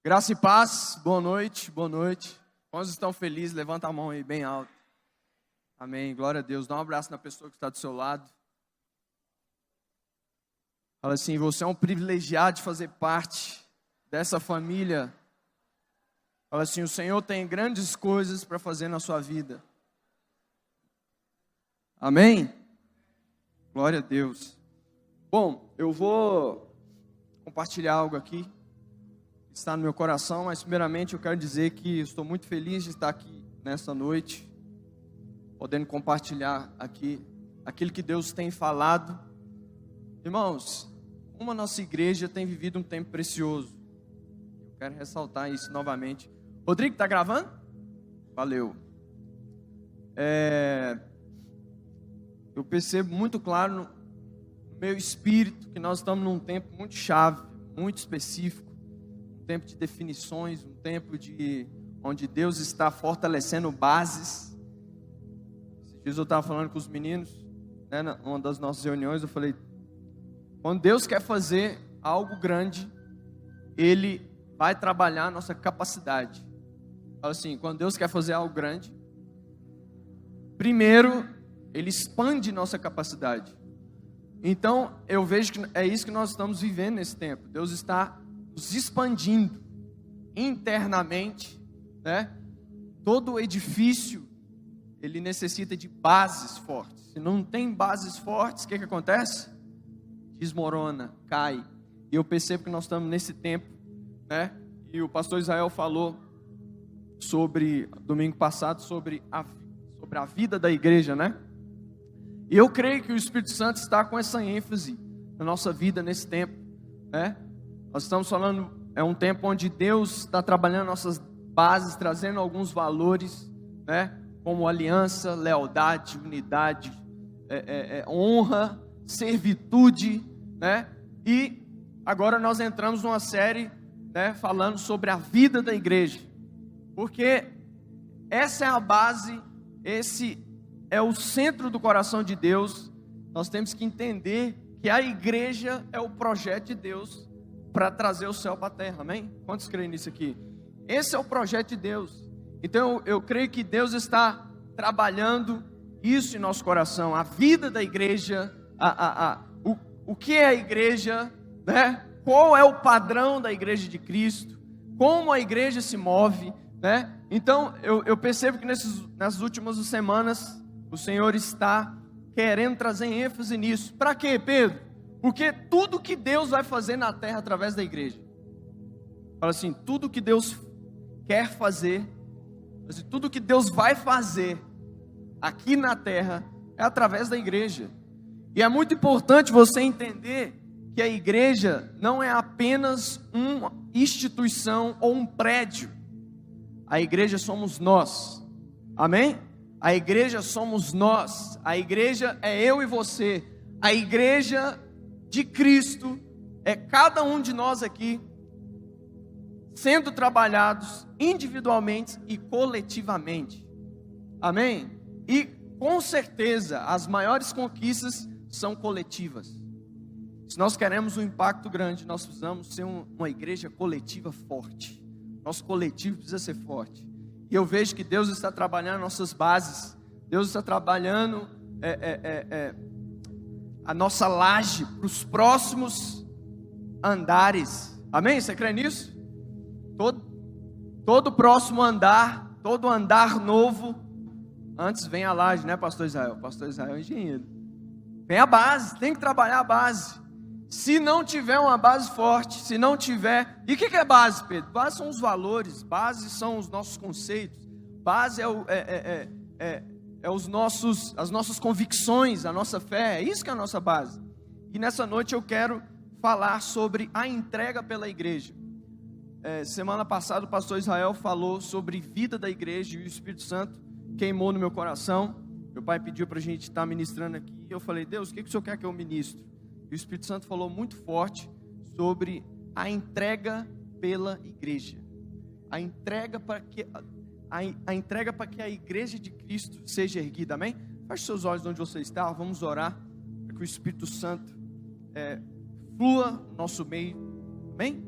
Graça e paz, boa noite, boa noite. Quantos estão felizes? Levanta a mão aí bem alto. Amém, glória a Deus. Dá um abraço na pessoa que está do seu lado. Fala assim, você é um privilegiado de fazer parte dessa família. Fala assim, o Senhor tem grandes coisas para fazer na sua vida. Amém? Glória a Deus. Bom, eu vou compartilhar algo aqui. Está no meu coração, mas primeiramente eu quero dizer que estou muito feliz de estar aqui nesta noite, podendo compartilhar aqui aquilo que Deus tem falado. Irmãos, como a nossa igreja tem vivido um tempo precioso, eu quero ressaltar isso novamente. Rodrigo, está gravando? Valeu. Eu percebo muito claro no meu espírito que nós estamos num tempo muito chave, muito específico. Um tempo de definições, um tempo onde Deus está fortalecendo bases. Esses dias eu estava falando com os meninos, né, numa das nossas reuniões, eu falei, quando Deus quer fazer algo grande, Ele vai trabalhar a nossa capacidade. Fala assim, quando Deus quer fazer algo grande, primeiro, Ele expande nossa capacidade. Então, eu vejo que é isso que nós estamos vivendo nesse tempo. Deus está nos expandindo internamente, né? Todo edifício, ele necessita de bases fortes. Se não tem bases fortes, o que acontece? Desmorona, cai. E eu percebo que nós estamos nesse tempo, né? E o pastor Israel falou domingo passado, sobre a vida da igreja, né? E eu creio que o Espírito Santo está com essa ênfase na nossa vida nesse tempo, né? Nós estamos falando, é um tempo onde Deus está trabalhando nossas bases, trazendo alguns valores, né? Como aliança, lealdade, unidade, honra, servitude, né? E agora nós entramos numa série, né, falando sobre a vida da igreja, porque essa é a base, esse é o centro do coração de Deus. Nós temos que entender que a igreja é o projeto de Deus para trazer o céu para a terra, amém? Quantos creem nisso aqui? Esse é o projeto de Deus. Então eu creio que Deus está trabalhando isso em nosso coração, a vida da igreja, o que é a igreja, né? Qual é o padrão da igreja de Cristo, como a igreja se move, né? Então eu percebo que nas últimas semanas o Senhor está querendo trazer ênfase nisso. Para quê, Pedro? Porque tudo que Deus vai fazer na terra através da igreja. Fala assim, tudo que Deus quer fazer, tudo que Deus vai fazer aqui na terra é através da igreja. E é muito importante você entender que a igreja não é apenas uma instituição ou um prédio. A igreja somos nós. Amém? A igreja somos nós. A igreja é eu e você. A igreja de Cristo é cada um de nós aqui sendo trabalhados individualmente e coletivamente. Amém? E com certeza as maiores conquistas são coletivas. Se nós queremos um impacto grande, nós precisamos ser uma igreja coletiva forte. Nosso coletivo precisa ser forte. E eu vejo que Deus está trabalhando nossas bases. Deus está trabalhando a nossa laje para os próximos andares. Amém? Você crê nisso? Todo próximo andar, todo andar novo, antes vem a laje, né, pastor Israel? Pastor Israel é engenheiro. Vem a base, tem que trabalhar a base. Se não tiver uma base forte, se não tiver... E o que é base, Pedro? Base são os valores, base são os nossos conceitos, base as nossas convicções, a nossa fé, é isso que é a nossa base. E nessa noite eu quero falar sobre a entrega pela igreja. Semana passada o pastor Israel falou sobre vida da igreja e o Espírito Santo queimou no meu coração. Meu pai pediu para a gente estar ministrando aqui, e eu falei, Deus, o que o Senhor quer que eu ministre? E o Espírito Santo falou muito forte sobre a entrega pela igreja. A entrega para que a igreja de Cristo seja erguida, amém? Feche seus olhos onde você está, vamos orar para que o Espírito Santo flua no nosso meio, amém?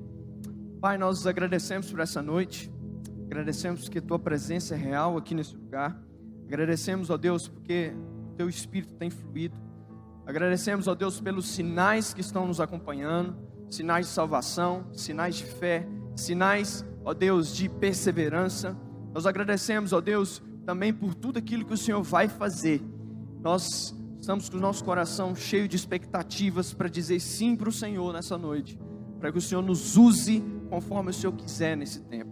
Pai, nós agradecemos por essa noite, agradecemos que Tua presença é real aqui nesse lugar, agradecemos, ó Deus, porque Teu Espírito tem fluído, agradecemos, ó Deus, pelos sinais que estão nos acompanhando, sinais de salvação, sinais de fé, sinais, ó Deus, de perseverança. Nós agradecemos, ó Deus, também por tudo aquilo que o Senhor vai fazer. Nós estamos com o nosso coração cheio de expectativas para dizer sim para o Senhor nessa noite, para que o Senhor nos use conforme o Senhor quiser nesse tempo.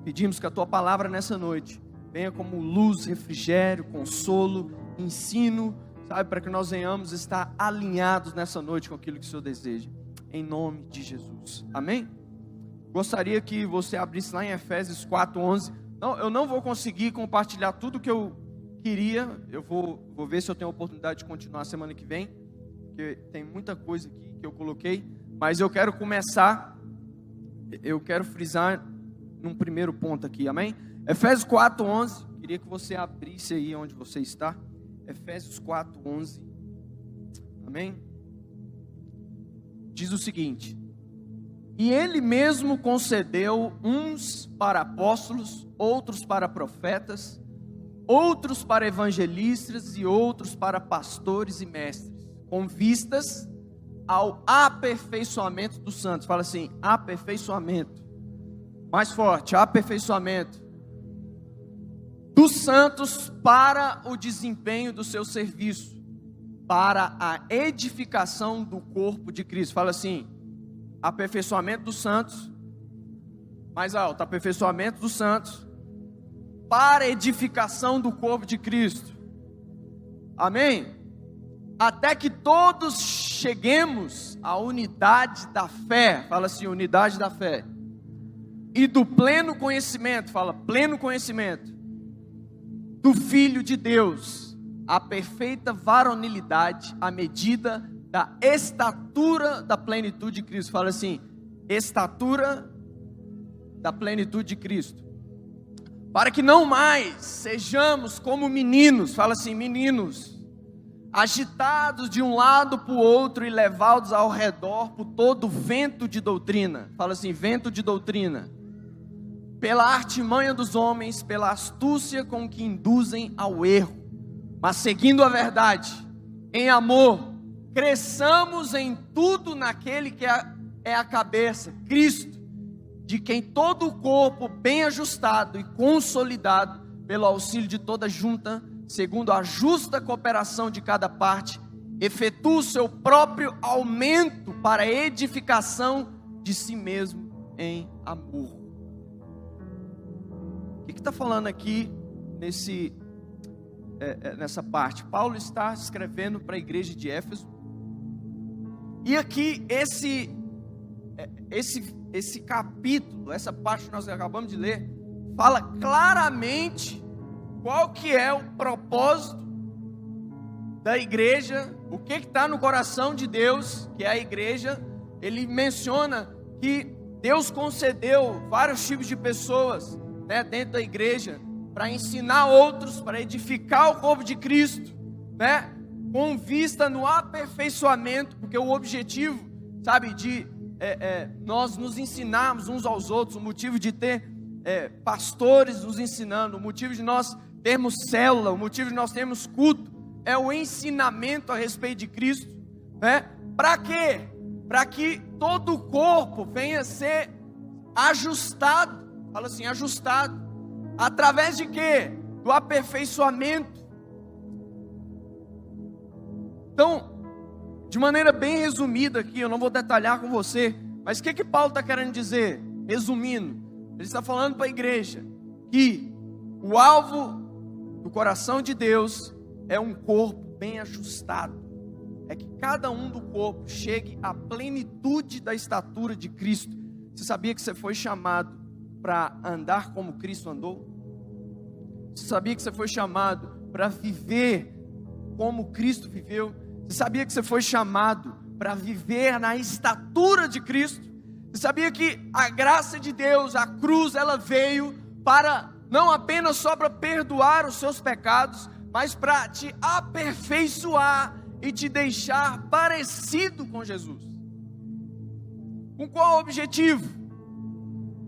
Pedimos que a Tua palavra nessa noite venha como luz, refrigério, consolo, ensino, sabe, para que nós venhamos estar alinhados nessa noite com aquilo que o Senhor deseja, em nome de Jesus, amém? Gostaria que você abrisse lá em Efésios 4:11. Não, eu não vou conseguir compartilhar tudo que eu queria, eu vou ver se eu tenho a oportunidade de continuar semana que vem, porque tem muita coisa aqui que eu coloquei, mas eu quero frisar num primeiro ponto aqui, amém? Efésios 4:11, queria que você abrisse aí onde você está, Efésios 4:11, amém? Diz o seguinte: e Ele mesmo concedeu uns para apóstolos, outros para profetas, outros para evangelistas e outros para pastores e mestres, com vistas ao aperfeiçoamento dos santos. Fala assim, aperfeiçoamento. Mais forte, aperfeiçoamento dos santos para o desempenho do seu serviço, para a edificação do corpo de Cristo. Fala assim, aperfeiçoamento dos santos, mais alto, aperfeiçoamento dos santos, para a edificação do corpo de Cristo, amém? Até que todos cheguemos à unidade da fé, fala assim, unidade da fé, e do pleno conhecimento, fala, pleno conhecimento, do Filho de Deus, a perfeita varonilidade, à medida da estatura da plenitude de Cristo. Fala assim, estatura da plenitude de Cristo, para que não mais sejamos como meninos, fala assim, meninos, agitados de um lado para o outro e levados ao redor por todo vento de doutrina, fala assim, vento de doutrina, pela artimanha dos homens, pela astúcia com que induzem ao erro, mas seguindo a verdade, em amor, cresçamos em tudo naquele que é a cabeça, Cristo, de quem todo o corpo bem ajustado e consolidado pelo auxílio de toda junta, segundo a justa cooperação de cada parte, efetua o seu próprio aumento para a edificação de si mesmo em amor. O que está falando aqui nessa parte? Paulo está escrevendo para a igreja de Éfeso, e aqui esse capítulo, essa parte que nós acabamos de ler, fala claramente qual que é o propósito da igreja, o que está no coração de Deus, que é a igreja. Ele menciona que Deus concedeu vários tipos de pessoas, né, dentro da igreja, para ensinar outros, para edificar o corpo de Cristo, né, com vista no aperfeiçoamento, porque o objetivo, sabe, de nós nos ensinarmos uns aos outros, o motivo de ter pastores nos ensinando, o motivo de nós termos célula, o motivo de nós termos culto, é o ensinamento a respeito de Cristo, né? Para quê? Para que todo o corpo venha a ser ajustado, fala assim, ajustado, através de quê? Do aperfeiçoamento. Então, de maneira bem resumida aqui, eu não vou detalhar com você, mas o que Paulo está querendo dizer? Resumindo, ele está falando para a igreja que o alvo do coração de Deus é um corpo bem ajustado, é que cada um do corpo chegue à plenitude da estatura de Cristo. Você sabia que você foi chamado para andar como Cristo andou? Você sabia que você foi chamado para viver como Cristo viveu? Você sabia que você foi chamado para viver na estatura de Cristo? Você sabia que a graça de Deus, a cruz, ela veio para, não apenas só para perdoar os seus pecados, mas para te aperfeiçoar e te deixar parecido com Jesus. Com qual objetivo?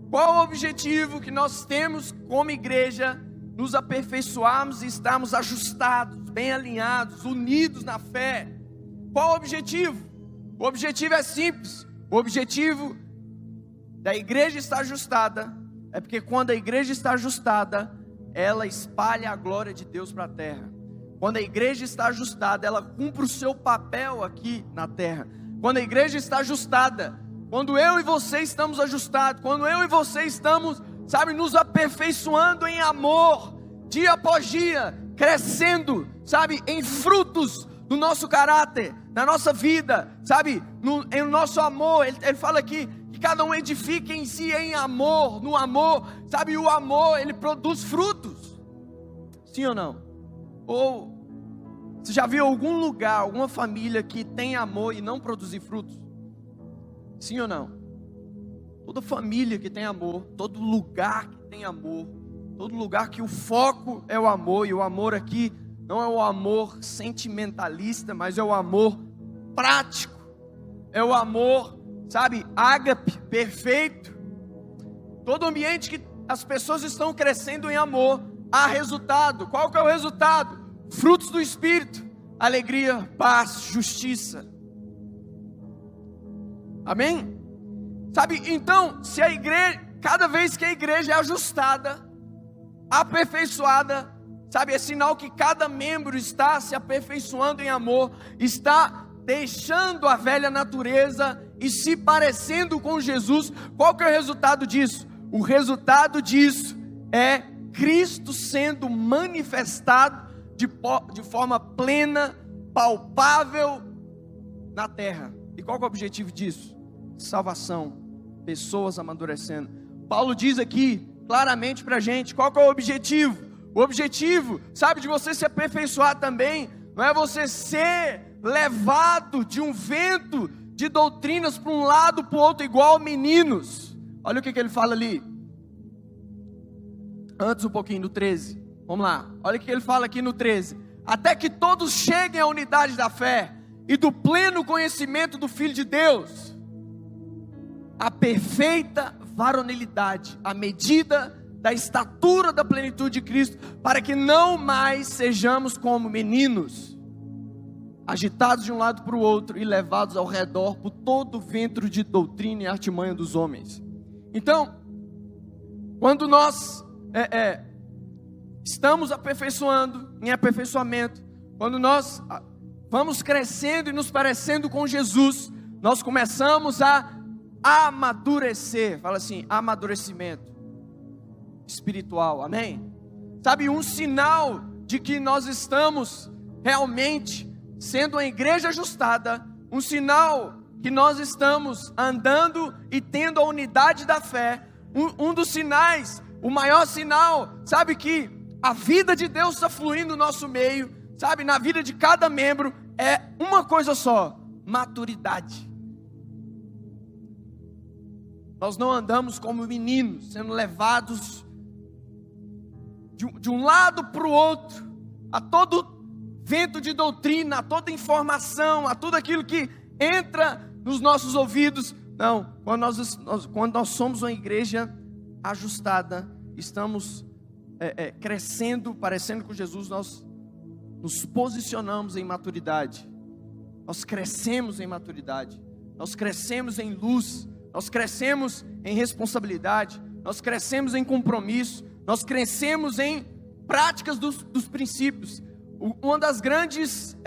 Qual o objetivo que nós temos como igreja? Nos aperfeiçoarmos e estarmos ajustados, bem alinhados, unidos na fé. Qual o objetivo? O objetivo é simples. O objetivo da igreja estar ajustada é porque quando a igreja está ajustada, ela espalha a glória de Deus para a terra. Quando a igreja está ajustada, ela cumpre o seu papel aqui na terra. Quando a igreja está ajustada, quando eu e você estamos ajustados, quando eu e você estamos, nos aperfeiçoando em amor, dia após dia, crescendo, em frutos do nosso caráter, na nossa vida, em nosso amor. Ele fala aqui que cada um edifique em si em amor, no amor, o amor, ele produz frutos. Sim ou não? Ou você já viu algum lugar, alguma família que tem amor e não produzir frutos? Sim ou não? Toda família que tem amor, todo lugar que tem amor, todo lugar que o foco é o amor, e o amor aqui não é o amor sentimentalista, mas é o amor prático, é o amor, ágape, perfeito. Todo ambiente que as pessoas estão crescendo em amor, há resultado. Qual que é o resultado? Frutos do Espírito: alegria, paz, justiça. Amém? Então, se a igreja, cada vez que a igreja é ajustada, aperfeiçoada, é sinal que cada membro está se aperfeiçoando em amor, está deixando a velha natureza e se parecendo com Jesus. Qual que é o resultado disso? O resultado disso é Cristo sendo manifestado de forma plena, palpável na terra. E qual que é o objetivo disso? Salvação, pessoas amadurecendo. Paulo diz aqui claramente para a gente qual que é o objetivo. O objetivo, de você se aperfeiçoar também, não é você ser levado de um vento de doutrinas para um lado, para o outro, igual meninos. Olha o que ele fala ali, antes um pouquinho do 13, vamos lá, olha o que ele fala aqui no 13: até que todos cheguem à unidade da fé e do pleno conhecimento do Filho de Deus, a perfeita varonilidade, a medida da estatura da plenitude de Cristo, para que não mais sejamos como meninos, agitados de um lado para o outro e levados ao redor por todo o vento de doutrina e artimanha dos homens. Então, quando nós estamos aperfeiçoando, em aperfeiçoamento, quando nós vamos crescendo e nos parecendo com Jesus, nós começamos a amadurecer. Fala assim: amadurecimento espiritual, amém? Um sinal de que nós estamos realmente sendo uma igreja ajustada, um sinal que nós estamos andando e tendo a unidade da fé, um dos sinais, o maior sinal, que a vida de Deus está fluindo no nosso meio, na vida de cada membro, é uma coisa só: maturidade. Nós não andamos como meninos, sendo levados de um lado para o outro, a todo vento de doutrina, a toda informação, a tudo aquilo que entra nos nossos ouvidos. Não, quando nós somos uma igreja ajustada, estamos crescendo, parecendo com Jesus, nós nos posicionamos em maturidade, nós crescemos em maturidade, nós crescemos em luz, nós crescemos em responsabilidade, nós crescemos em compromisso, nós crescemos em práticas dos princípios. Uma das grandes,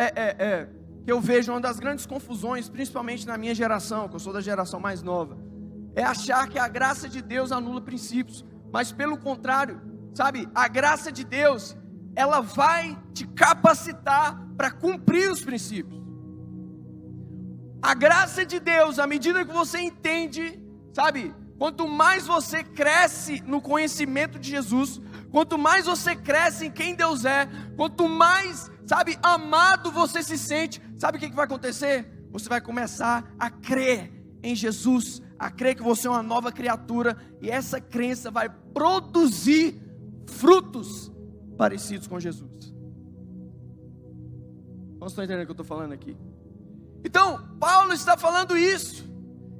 que eu vejo, uma das grandes confusões, principalmente na minha geração, que eu sou da geração mais nova, é achar que a graça de Deus anula princípios. Mas pelo contrário, a graça de Deus, ela vai te capacitar para cumprir os princípios. A graça de Deus, à medida que você entende, quanto mais você cresce no conhecimento de Jesus, quanto mais você cresce em quem Deus é, quanto mais, amado você se sente, o que vai acontecer? Você vai começar a crer em Jesus, a crer que você é uma nova criatura, e essa crença vai produzir frutos parecidos com Jesus. Vocês estão entendendo o que eu estou falando aqui? Então, Paulo está falando isso.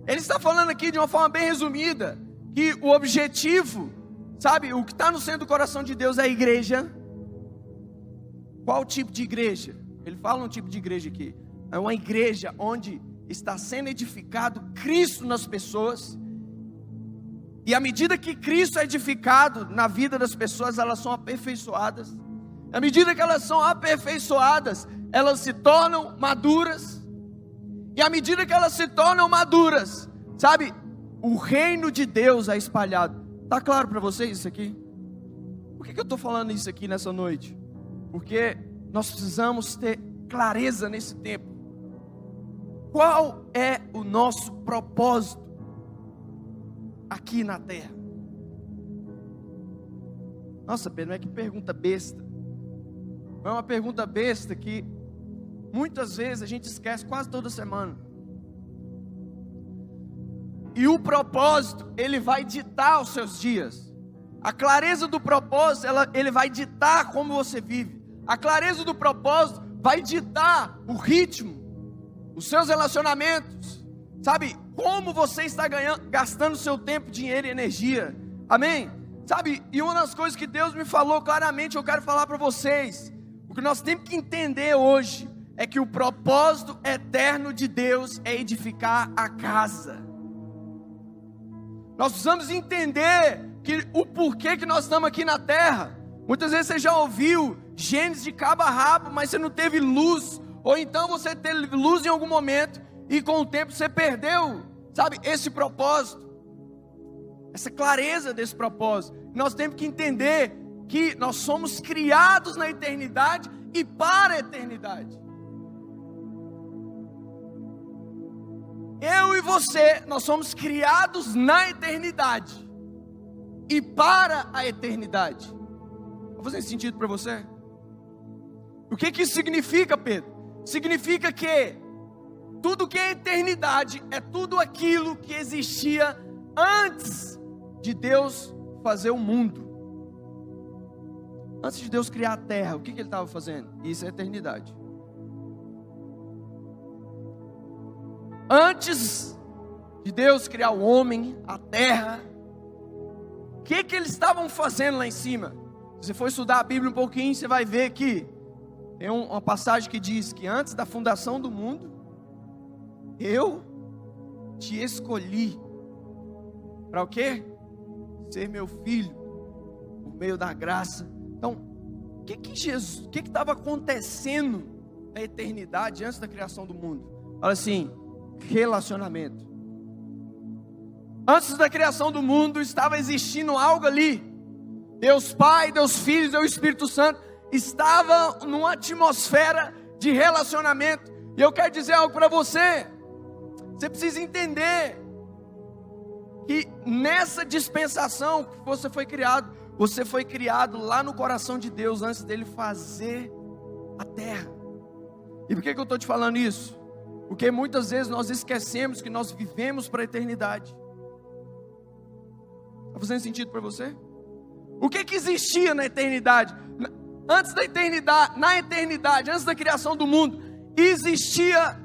Ele está falando aqui de uma forma bem resumida, que o objetivo, sabe, o que está no centro do coração de Deus é a igreja. Qual tipo de igreja? Ele fala um tipo de igreja aqui. É uma igreja onde está sendo edificado Cristo nas pessoas. E à medida que Cristo é edificado na vida das pessoas, elas são aperfeiçoadas. À medida que elas são aperfeiçoadas, elas se tornam maduras. E à medida que elas se tornam maduras, sabe, o reino de Deus é espalhado. Está claro para vocês isso aqui? Por que eu estou falando isso aqui nessa noite? Porque nós precisamos ter clareza nesse tempo. Qual é o nosso propósito aqui na terra? Nossa, Pedro, é que pergunta besta. É uma pergunta besta que muitas vezes a gente esquece quase toda semana. E o propósito, ele vai ditar os seus dias. A clareza do propósito, ele vai ditar como você vive. A clareza do propósito vai ditar o ritmo, os seus relacionamentos, sabe, como você está gastando seu tempo, dinheiro e energia, amém? Sabe, e uma das coisas que Deus me falou claramente, eu quero falar para vocês, o que nós temos que entender hoje, é que o propósito eterno de Deus é edificar a casa. Nós precisamos entender que o porquê que nós estamos aqui na terra. Muitas vezes você já ouviu Gênesis de cabo a rabo, mas você não teve luz, ou então você teve luz em algum momento, e com o tempo você perdeu, sabe, esse propósito, essa clareza desse propósito. Nós temos que entender que nós somos criados na eternidade e para a eternidade. Eu e você, nós somos criados na eternidade e para a eternidade. Vai fazer sentido para você? O que isso significa, Pedro? Significa que tudo que é eternidade é tudo aquilo que existia antes de Deus fazer o mundo. Antes de Deus criar a terra, o que ele estava fazendo? Isso é eternidade. Antes de Deus criar o homem, a terra, o que eles estavam fazendo lá em cima? Se você for estudar a Bíblia um pouquinho, você vai ver que tem uma passagem que diz que antes da fundação do mundo, eu te escolhi. Para o quê? Ser meu filho, por meio da graça. Então, o que estava acontecendo na eternidade antes da criação do mundo? Fala assim, relacionamento. Antes da criação do mundo estava existindo algo ali. Deus Pai, Deus Filho, Deus Espírito Santo estava numa atmosfera de relacionamento. E eu quero dizer algo para você. Você precisa entender que nessa dispensação que você foi criado lá no coração de Deus antes dele fazer a terra. E por que eu estou te falando isso? Porque muitas vezes nós esquecemos que nós vivemos para a eternidade. Está fazendo sentido para você? O que existia na eternidade? Antes da eternidade, na eternidade, antes da criação do mundo, existia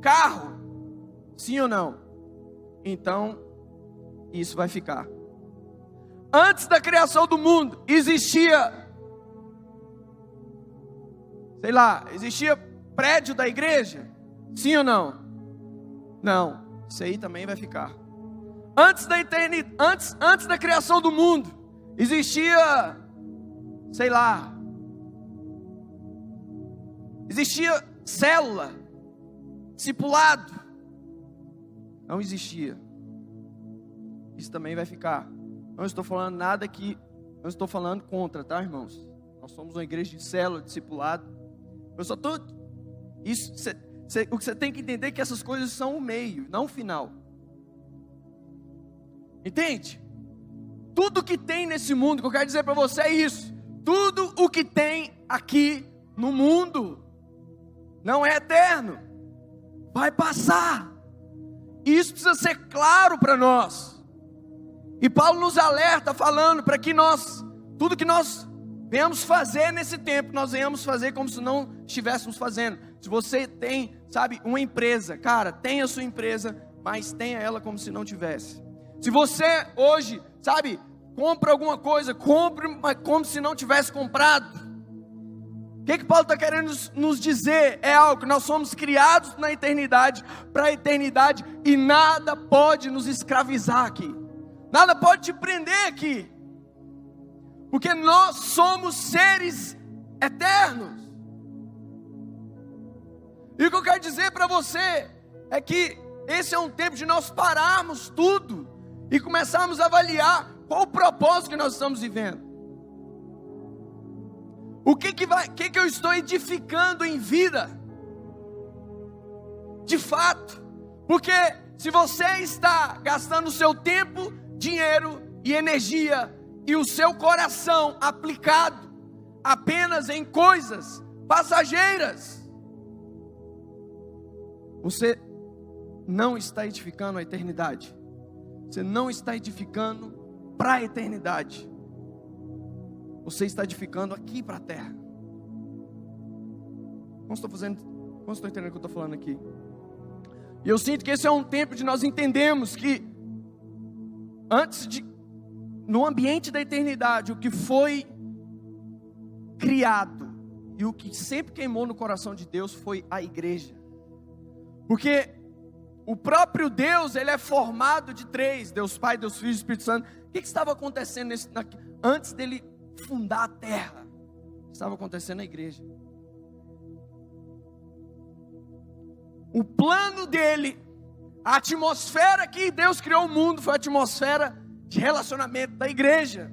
carro? Sim ou não? Então, isso vai ficar. Antes da criação do mundo, existia, sei lá, existia prédio da igreja? Sim ou não? Não, isso aí também vai ficar. Antes da eternidade, antes da criação do mundo, existia, sei lá, existia célula, discipulado? Não existia. Isso também vai ficar. Não estou falando nada que, não estou falando contra, tá, irmãos? Nós somos uma igreja de célula, discipulado. Eu só estou, o que você tem que entender é que essas coisas são o meio, não o final. Entende? Tudo que tem nesse mundo, que eu quero dizer para você é isso. Tudo o que tem aqui no mundo não é eterno, vai passar. E isso precisa ser claro para nós. E Paulo nos alerta falando para que nós, tudo que nós venhamos fazer nesse tempo, nós venhamos fazer como se não estivéssemos fazendo. Se você tem, sabe, uma empresa, cara, tenha a sua empresa, mas tenha ela como se não tivesse. Se você hoje, sabe, compra alguma coisa, compre, mas como se não tivesse comprado. O que Paulo está querendo nos dizer? É algo que nós somos criados na eternidade, para a eternidade, e nada pode nos escravizar aqui. Nada pode te prender aqui. Porque nós somos seres eternos. E o que eu quero dizer para você é que esse é um tempo de nós pararmos tudo e começarmos a avaliar qual o propósito que nós estamos vivendo. O que eu estou edificando em vida? De fato. Porque se você está gastando o seu tempo, dinheiro e energia e o seu coração aplicado apenas em coisas passageiras, você não está edificando a eternidade. Você não está edificando para a eternidade. Você está edificando aqui para a terra. Como estou entendendo o que eu estou falando aqui? E eu sinto que esse é um tempo de nós entendermos que no ambiente da eternidade, o que foi criado e o que sempre queimou no coração de Deus foi a igreja. Porque o próprio Deus, ele é formado de três: Deus Pai, Deus Filho e Espírito Santo. O que estava acontecendo antes dele fundar a terra? Estava acontecendo na igreja. O plano dele, a atmosfera que Deus criou o mundo, foi a atmosfera de relacionamento da igreja.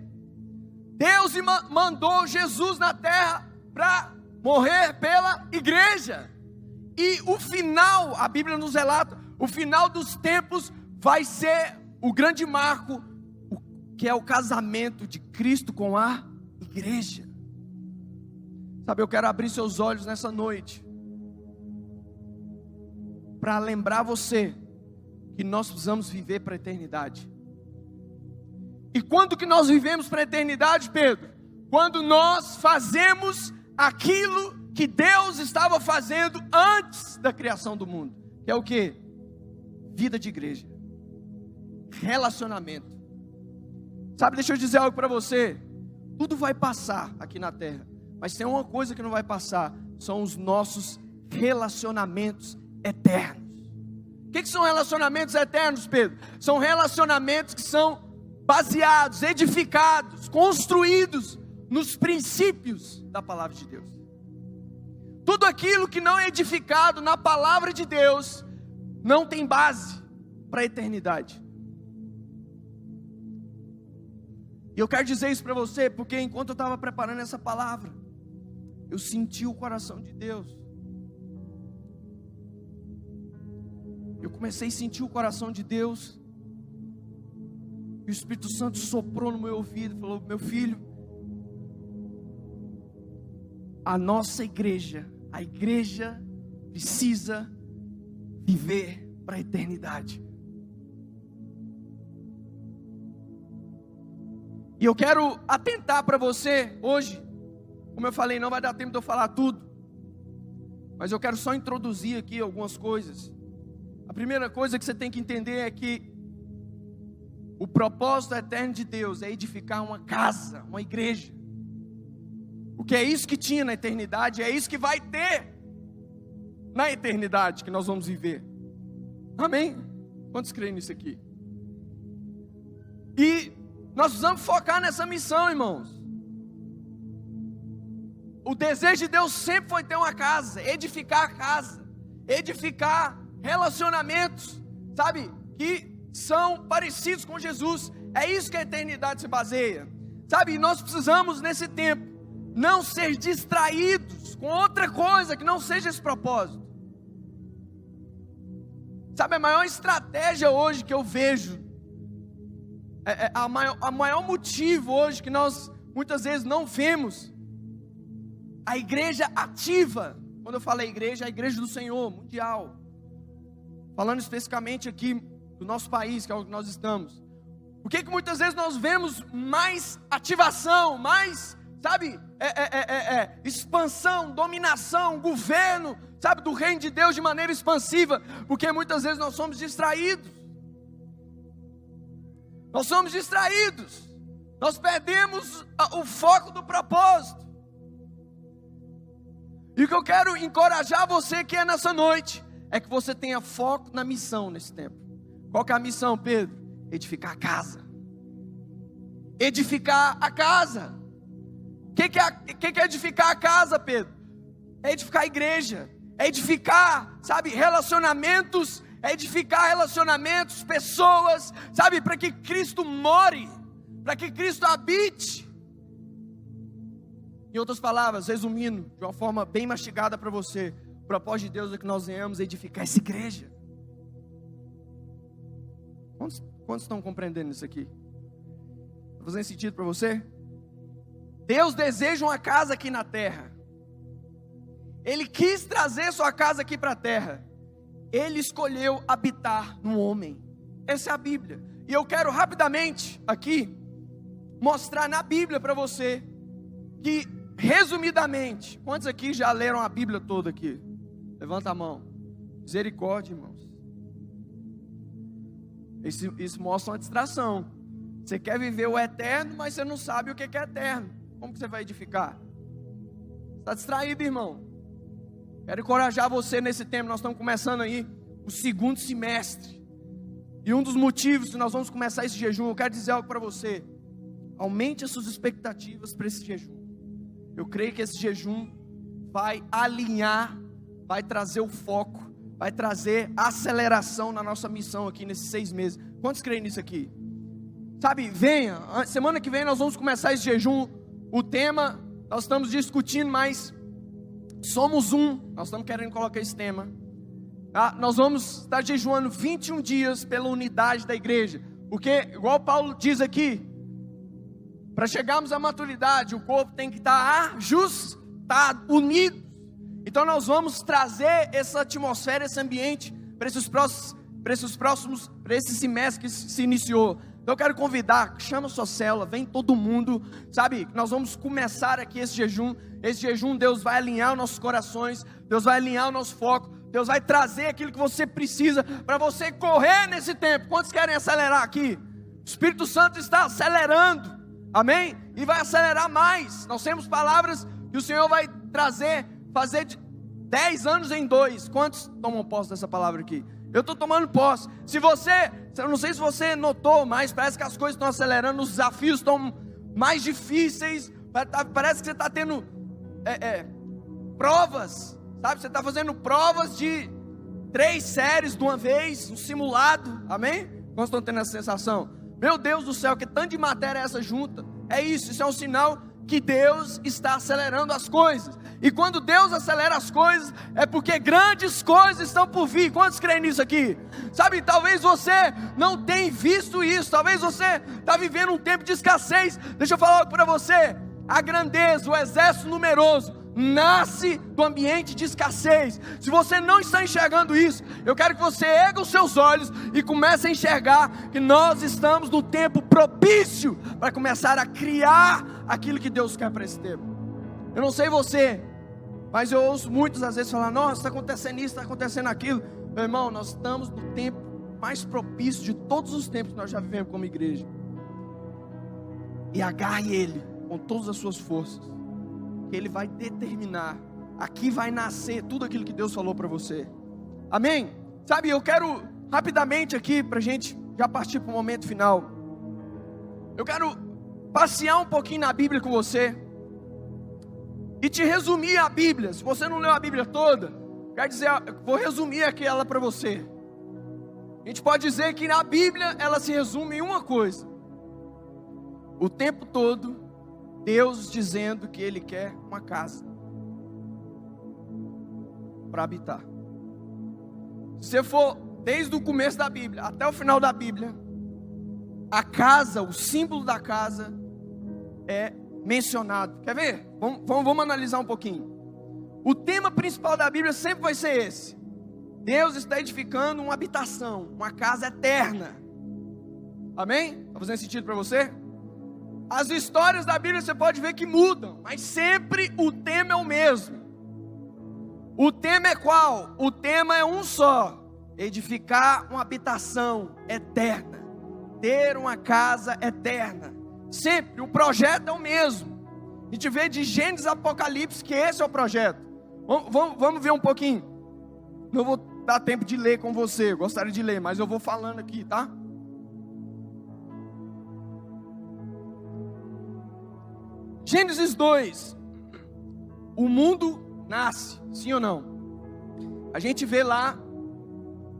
Deus mandou Jesus na terra para morrer pela igreja. E o final, a Bíblia nos relata, o final dos tempos vai ser o grande marco, que é o casamento de Cristo com a igreja. Sabe, eu quero abrir seus olhos nessa noite para lembrar você que nós precisamos viver para a eternidade. E quando que nós vivemos para a eternidade, Pedro? Quando nós fazemos aquilo que Deus estava fazendo antes da criação do mundo. Que é o quê? Vida de igreja, relacionamento. Sabe, deixa eu dizer algo para você. Tudo vai passar aqui na terra, mas tem uma coisa que não vai passar: são os nossos relacionamentos eternos. O que são relacionamentos eternos, Pedro? São relacionamentos que são baseados, edificados, construídos nos princípios da palavra de Deus. Tudo aquilo que não é edificado na palavra de Deus não tem base para a eternidade. E eu quero dizer isso para você, porque enquanto eu estava preparando essa palavra, eu senti o coração de Deus. Eu comecei a sentir o coração de Deus. E o Espírito Santo soprou no meu ouvido e falou: meu filho, a nossa igreja, a igreja precisa viver para a eternidade. E eu quero atentar para você hoje. Como eu falei, não vai dar tempo de eu falar tudo, mas eu quero só introduzir aqui algumas coisas. A primeira coisa que você tem que entender é que o propósito eterno de Deus é edificar uma casa, uma igreja. Porque é isso que tinha na eternidade, é isso que vai ter na eternidade que nós vamos viver. Amém? Quantos creem nisso aqui? E nós precisamos focar nessa missão, irmãos. O desejo de Deus sempre foi ter uma casa, edificar a casa, edificar relacionamentos, sabe, que são parecidos com Jesus. É isso que a eternidade se baseia, sabe? E nós precisamos nesse tempo não ser distraídos com outra coisa que não seja esse propósito. Sabe, a maior estratégia hoje que eu vejo, a maior motivo hoje que nós muitas vezes não vemos a igreja ativa. Quando eu falo igreja, é a igreja do Senhor, mundial. Falando especificamente aqui do nosso país, que é o que nós estamos. Por que muitas vezes nós vemos mais ativação, mais, sabe, expansão, dominação, governo, sabe, do reino de Deus de maneira expansiva? Porque muitas vezes nós somos distraídos. Nós somos distraídos. Nós perdemos o foco do propósito. E o que eu quero encorajar você que é nessa noite, é que você tenha foco na missão nesse tempo. Qual que é a missão, Pedro? Edificar a casa. Edificar a casa. O que é edificar a casa, Pedro? É edificar a igreja. É edificar, sabe, relacionamentos. É edificar relacionamentos, pessoas, sabe, para que Cristo more, para que Cristo habite. Em outras palavras, resumindo, de uma forma bem mastigada para você, o propósito de Deus é que nós venhamos edificar essa igreja. Quantos estão compreendendo isso aqui? Está fazendo sentido para você? Deus deseja uma casa aqui na terra. Ele quis trazer sua casa aqui para a terra. Ele escolheu habitar no homem. Essa é a Bíblia. E eu quero rapidamente aqui mostrar na Bíblia para você que, resumidamente, quantos aqui já leram a Bíblia toda aqui? Levanta a mão. Misericórdia, irmãos. Isso mostra uma distração. Você quer viver o eterno, mas você não sabe o que é eterno. Como que você vai edificar? Está distraído, irmão. Quero encorajar você nesse tempo. Nós estamos começando aí o segundo semestre. E um dos motivos que nós vamos começar esse jejum, eu quero dizer algo para você. Aumente as suas expectativas para esse jejum. Eu creio que esse jejum vai alinhar, vai trazer o foco, vai trazer aceleração na nossa missão aqui nesses 6 meses. Quantos creem nisso aqui? Sabe, venha. Semana que vem nós vamos começar esse jejum. O tema, nós estamos discutindo, mas somos um. Nós estamos querendo colocar esse tema. Nós vamos estar jejuando 21 dias pela unidade da igreja. Porque, igual Paulo diz aqui, para chegarmos à maturidade, o corpo tem que estar ajustado, unido. Então nós vamos trazer essa atmosfera, esse ambiente para esse semestre que se iniciou. Então eu quero convidar, chama a sua célula, vem todo mundo, sabe? Nós vamos começar aqui esse jejum. Esse jejum, Deus vai alinhar os nossos corações, Deus vai alinhar o nosso foco, Deus vai trazer aquilo que você precisa para você correr nesse tempo. Quantos querem acelerar aqui? O Espírito Santo está acelerando, amém? E vai acelerar mais. Nós temos palavras que o Senhor vai trazer, fazer de 10 anos em 2. Quantos tomam posse dessa palavra aqui? Eu estou tomando posse. Eu não sei se você notou, mas parece que as coisas estão acelerando, os desafios estão mais difíceis. Parece que você está tendo provas, sabe? Você está fazendo provas de 3 séries de uma vez, um simulado, amém? Quantos estão tendo essa sensação? Meu Deus do céu, que tanto de matéria é essa junta? É isso é um sinal que Deus está acelerando as coisas. E quando Deus acelera as coisas, é porque grandes coisas estão por vir. Quantos creem nisso aqui? Sabe, talvez você não tenha visto isso, talvez você está vivendo um tempo de escassez. Deixa eu falar algo para você. A grandeza, o exército numeroso, nasce do ambiente de escassez. Se você não está enxergando isso, eu quero que você erga os seus olhos e comece a enxergar que nós estamos no tempo propício para começar a criar aquilo que Deus quer para esse tempo. Eu não sei você, mas eu ouço muitos às vezes falar: nossa, está acontecendo isso, está acontecendo aquilo. Meu irmão, nós estamos no tempo mais propício de todos os tempos que nós já vivemos como igreja. E agarre Ele com todas as suas forças, que Ele vai determinar. Aqui vai nascer tudo aquilo que Deus falou para você. Amém? Sabe, eu quero rapidamente aqui, para a gente já partir para o momento final, eu quero passear um pouquinho na Bíblia com você e te resumir a Bíblia. Se você não leu a Bíblia toda, quer dizer, vou resumir aqui ela para você. A gente pode dizer que na Bíblia ela se resume em uma coisa: o tempo todo Deus dizendo que Ele quer uma casa para habitar. Se você for desde o começo da Bíblia até o final da Bíblia, a casa, o símbolo da casa é mencionado. Quer ver? Vamos analisar um pouquinho. O tema principal da Bíblia sempre vai ser esse: Deus está edificando uma habitação, uma casa eterna. Amém? Está fazendo sentido para você? As histórias da Bíblia você pode ver que mudam, mas sempre o tema é o mesmo. O tema é qual? O tema é um só: edificar uma habitação eterna. ter uma casa eterna. Sempre, o projeto é o mesmo. A gente vê de Gênesis a Apocalipse que esse é o projeto. Vamos ver um pouquinho. Não vou dar tempo de ler com você, eu gostaria de ler, mas eu vou falando aqui, tá? Gênesis 2. O mundo nasce, sim ou não? A gente vê lá,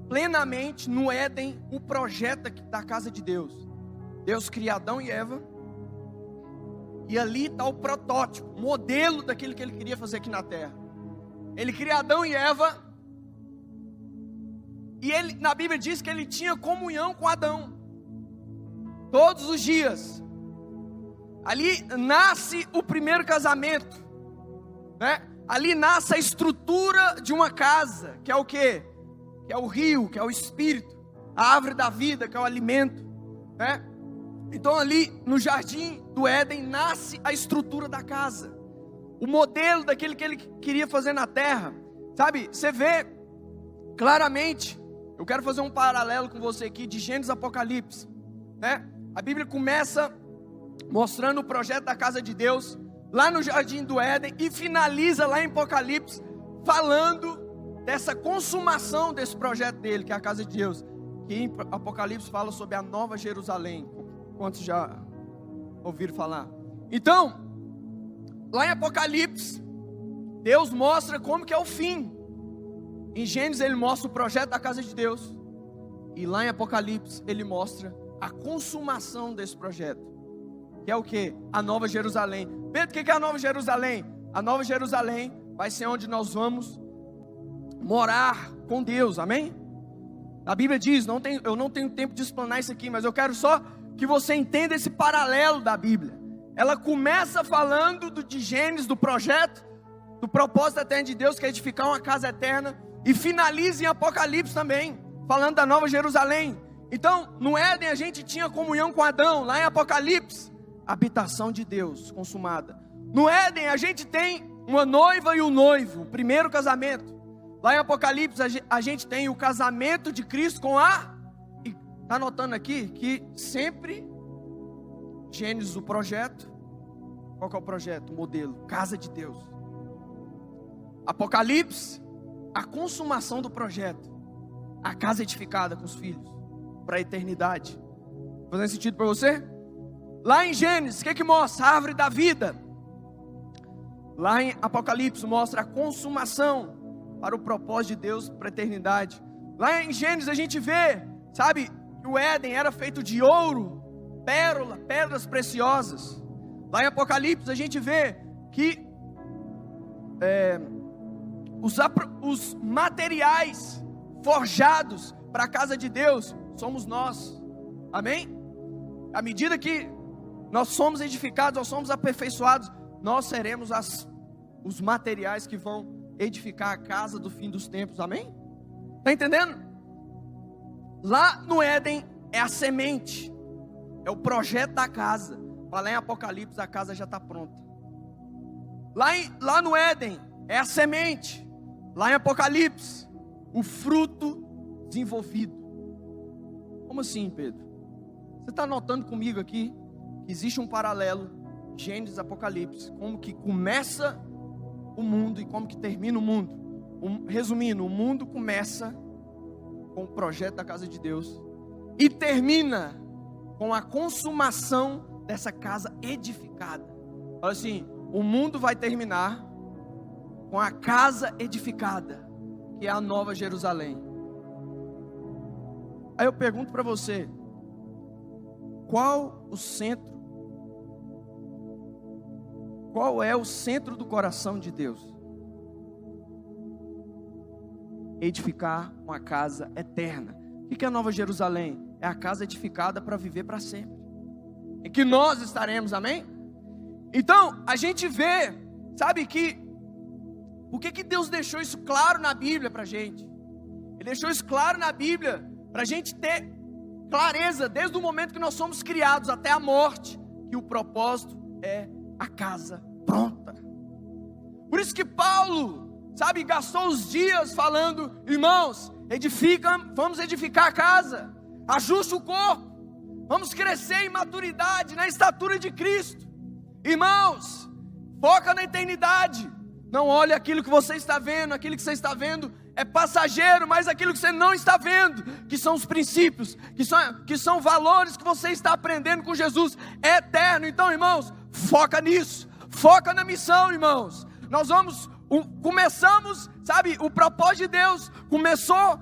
plenamente no Éden, o projeto da casa de Deus. Deus cria Adão e Eva. E ali está o protótipo, modelo daquilo que ele queria fazer aqui na terra. Ele cria Adão e Eva. E ele, na Bíblia diz que ele tinha comunhão com Adão. Todos os dias. Ali nasce o primeiro casamento, né? Ali nasce a estrutura de uma casa, que é o quê? Que é o rio, que é o espírito, a árvore da vida, que é o alimento, né? Então ali no jardim do Éden nasce a estrutura da casa, o modelo daquele que ele queria fazer na terra, sabe? Você vê claramente, eu quero fazer um paralelo com você aqui de Gênesis Apocalipse, né? A Bíblia começa mostrando o projeto da casa de Deus lá no jardim do Éden e finaliza lá em Apocalipse falando dessa consumação desse projeto dele, que é a casa de Deus, que em Apocalipse fala sobre a Nova Jerusalém. Quantos já ouviram falar? Então, lá em Apocalipse, Deus mostra como que é o fim. Em Gênesis ele mostra o projeto da casa de Deus, e lá em Apocalipse ele mostra a consumação desse projeto, que é o que? A Nova Jerusalém. Pedro, o que é a Nova Jerusalém? A Nova Jerusalém vai ser onde nós vamos morar com Deus, amém? A Bíblia diz, eu não tenho tempo de explanar isso aqui, mas eu quero só que você entenda esse paralelo da Bíblia. Ela começa falando de Gênesis, do projeto, do propósito eterno de Deus, que é edificar uma casa eterna, e finaliza em Apocalipse também, falando da Nova Jerusalém. Então, no Éden a gente tinha comunhão com Adão, lá em Apocalipse, habitação de Deus consumada. No Éden a gente tem uma noiva e um noivo, o primeiro casamento. Lá em Apocalipse a gente tem o casamento de Cristo com a... Está anotando aqui que sempre Gênesis o projeto. Qual que é o projeto? O modelo, casa de Deus. Apocalipse, a consumação do projeto, a casa edificada com os filhos para a eternidade. Fazendo sentido para você? Lá em Gênesis, o que mostra? A árvore da vida. Lá em Apocalipse mostra a consumação para o propósito de Deus para a eternidade. Lá em Gênesis a gente vê, sabe, que o Éden era feito de ouro, pérola, pedras preciosas. Lá em Apocalipse a gente vê que os materiais forjados para a casa de Deus somos nós, amém? À medida que nós somos edificados, nós somos aperfeiçoados, nós seremos os materiais que vão edificar a casa do fim dos tempos, amém? Está entendendo? Lá no Éden é a semente, é o projeto da casa. Para lá em Apocalipse a casa já está pronta. Lá no Éden é a semente. Lá em Apocalipse, o fruto desenvolvido. Como assim, Pedro? Você está notando comigo aqui que existe um paralelo, Gênesis e Apocalipse, como que começa o mundo e como que termina o mundo. Resumindo, o mundo começa com o projeto da casa de Deus e termina com a consumação dessa casa edificada. Olha assim, o mundo vai terminar com a casa edificada, que é a Nova Jerusalém. Aí eu pergunto para você, qual é o centro do coração de Deus? Edificar uma casa eterna. O que é a Nova Jerusalém? É a casa edificada para viver para sempre, em que nós estaremos, amém? Então, a gente vê, sabe que, por que Deus deixou isso claro na Bíblia para a gente? Ele deixou isso claro na Bíblia, para a gente ter clareza, desde o momento que nós somos criados até a morte, que o propósito é a casa pronta. Por isso que Paulo, sabe, gastou os dias falando, irmãos, vamos edificar a casa, ajuste o corpo, Vamos crescer em maturidade, na estatura de Cristo. Irmãos, foca na eternidade. Não olhe aquilo que você está vendo. Aquilo que você está vendo é passageiro, mas aquilo que você não está vendo, que são os princípios, que são valores que você está aprendendo com Jesus, é eterno. Então, irmãos, foca nisso. Foca na missão, irmãos. Nós começamos, sabe, o propósito de Deus começou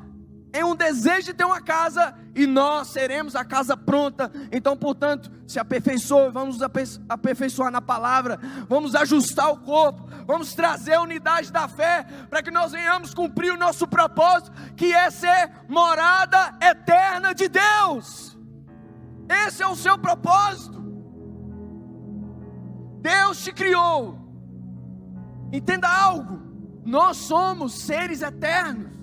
em um desejo de ter uma casa, e nós seremos a casa pronta. Então, portanto, se aperfeiçoe, vamos aperfeiçoar na palavra, vamos ajustar o corpo, vamos trazer a unidade da fé, para que nós venhamos cumprir o nosso propósito, que é ser morada eterna de Deus. Esse é o seu propósito. Deus te criou. Entenda algo, nós somos seres eternos.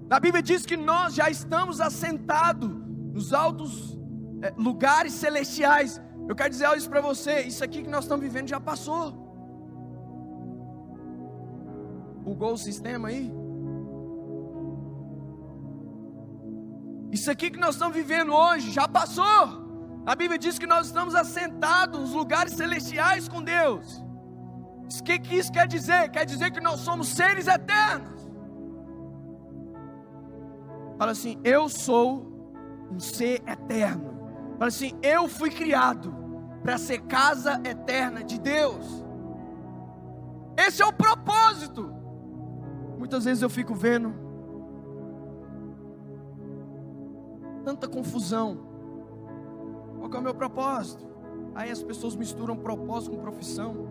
A Bíblia diz que nós já estamos assentados nos altos lugares celestiais. Eu quero dizer isso para você, isso aqui que nós estamos vivendo já passou. Bugou o sistema aí? Isso aqui que nós estamos vivendo hoje já passou. A Bíblia diz que nós estamos assentados nos lugares celestiais com Deus. O que isso quer dizer? Quer dizer que nós somos seres eternos. Fala assim, eu sou um ser eterno. Fala assim, eu fui criado para ser casa eterna de Deus. Esse é o propósito. Muitas vezes eu fico vendo tanta confusão. Qual que é o meu propósito? Aí as pessoas misturam propósito com profissão,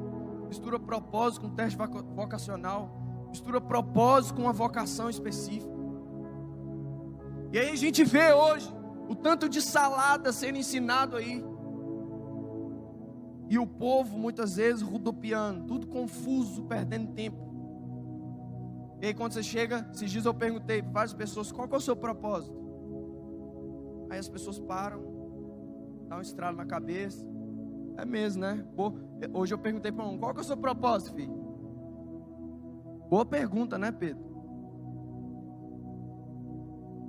mistura propósito com teste vocacional, mistura propósito com uma vocação específica. E aí a gente vê hoje o tanto de salada sendo ensinado aí, e o povo muitas vezes rodopiando, tudo confuso, perdendo tempo. E aí quando você chega, esses dias eu perguntei para várias pessoas, qual que é o seu propósito? Aí as pessoas param, dá um estralo na cabeça. É mesmo, né? Hoje eu perguntei para um, qual que é o seu propósito, filho? Boa pergunta, né, Pedro?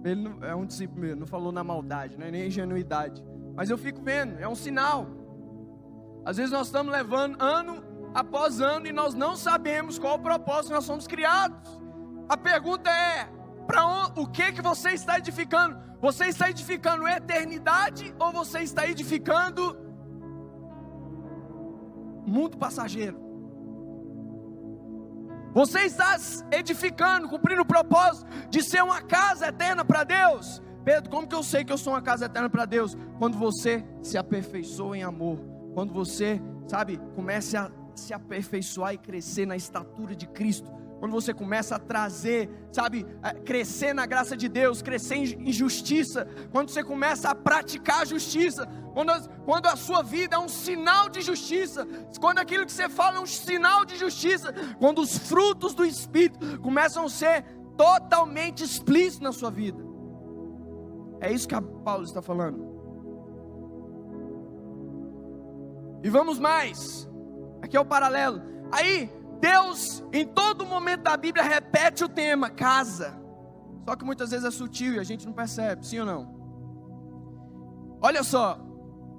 Ele não, é um discípulo meu, não falou na maldade, né? Nem ingenuidade. Mas eu fico vendo, é um sinal. Às vezes nós estamos levando ano após ano e nós não sabemos qual o propósito que nós somos criados. A pergunta é, o que você está edificando? Você está edificando eternidade ou você está edificando mundo passageiro? Você está edificando, cumprindo o propósito de ser uma casa eterna para Deus? Pedro, como que eu sei que eu sou uma casa eterna para Deus? Quando você se aperfeiçoa em amor, quando você, sabe, começa a se aperfeiçoar e crescer na estatura de Cristo, quando você começa a trazer, sabe, crescer na graça de Deus, crescer em justiça, quando você começa a praticar a justiça, quando a sua vida é um sinal de justiça, quando aquilo que você fala é um sinal de justiça, quando os frutos do Espírito começam a ser totalmente explícitos na sua vida. É isso que Paulo está falando. E vamos mais, aqui é o paralelo. Aí Deus, em todo momento da Bíblia, repete o tema, casa. Só que muitas vezes é sutil e a gente não percebe, sim ou não? Olha só,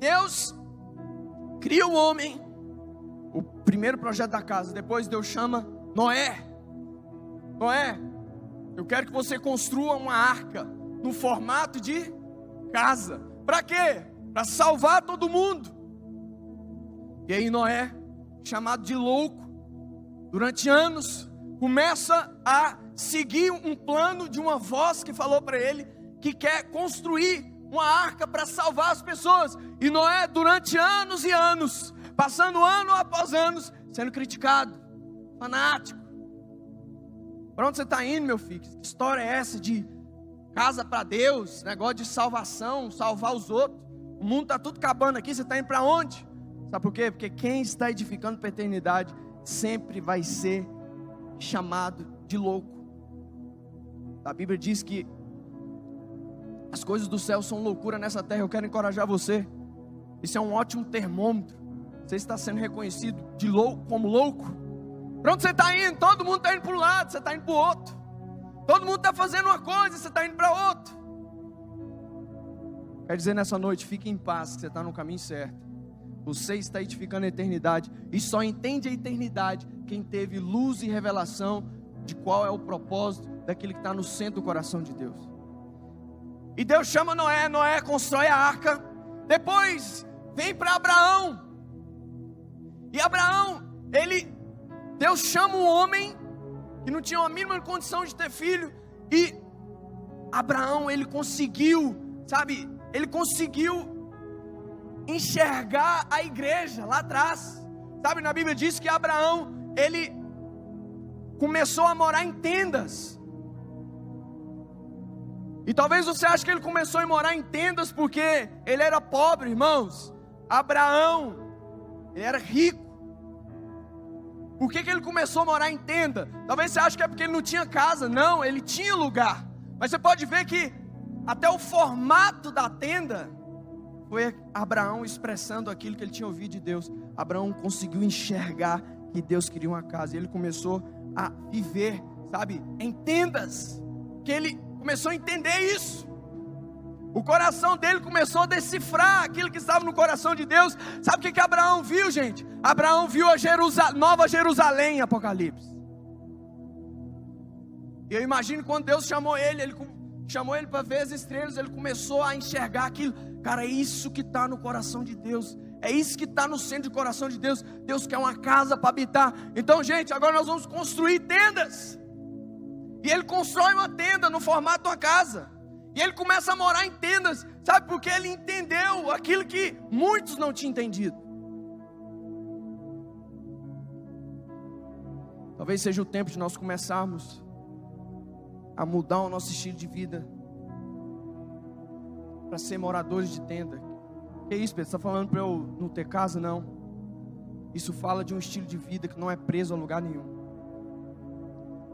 Deus cria o homem, o primeiro projeto da casa. Depois Deus chama Noé. Noé, eu quero que você construa uma arca no formato de casa. Para quê? Para salvar todo mundo. E aí Noé, chamado de louco, durante anos, começa a seguir um plano de uma voz que falou para ele que quer construir uma arca para salvar as pessoas. E Noé, durante anos e anos, passando ano após anos, sendo criticado, fanático. Para onde você está indo, meu filho? Que história é essa de casa para Deus, negócio de salvação, salvar os outros? O mundo está tudo acabando aqui, você está indo para onde? Sabe por quê? Porque quem está edificando para a eternidade sempre vai ser chamado de louco. A Bíblia diz que as coisas do céu são loucura nessa terra. Eu quero encorajar você. Isso é um ótimo termômetro. Você está sendo reconhecido de louco, como louco. Para onde você está indo? Todo mundo está indo para um lado, você está indo para o outro. Todo mundo está fazendo uma coisa, você está indo para outro. Quer dizer, nessa noite, fique em paz, que você está no caminho certo. Você está edificando a eternidade, e só entende a eternidade quem teve luz e revelação de qual é o propósito daquele que está no centro do coração de Deus. E Deus chama Noé, Noé constrói a arca, depois vem para Abraão, e Abraão, Deus chama um homem que não tinha a mínima condição de ter filho, e Abraão, ele conseguiu enxergar a igreja lá atrás, na Bíblia diz que Abraão, ele começou a morar em tendas, e talvez você ache que ele começou a morar em tendas porque ele era pobre, irmãos. Abraão, ele era rico. Por que ele começou a morar em tenda? Talvez você ache que é porque ele não tinha casa. Não, ele tinha lugar. Mas você pode ver que até o formato da tenda foi Abraão expressando aquilo que ele tinha ouvido de Deus. Abraão conseguiu enxergar que Deus queria uma casa, e ele começou a viver, em tendas, que ele começou a entender isso. O coração dele começou a decifrar aquilo que estava no coração de Deus. Sabe o que Abraão viu, gente? Abraão viu a Nova Jerusalém em Apocalipse. E eu imagino quando Deus chamou ele chamou ele para ver as estrelas, ele começou a enxergar aquilo. Cara, é isso que está no coração de Deus. É isso que está no centro do coração de Deus. Deus quer uma casa para habitar. Então, gente, agora nós vamos construir tendas. E ele constrói uma tenda no formato de uma casa. E ele começa a morar em tendas. Sabe por quê? Ele entendeu aquilo que muitos não tinham entendido. Talvez seja o tempo de nós começarmos a mudar o nosso estilo de vida para ser moradores de tenda. Que isso, Pedro? Você está falando para eu não ter casa? Não. Isso fala de um estilo de vida que não é preso a lugar nenhum.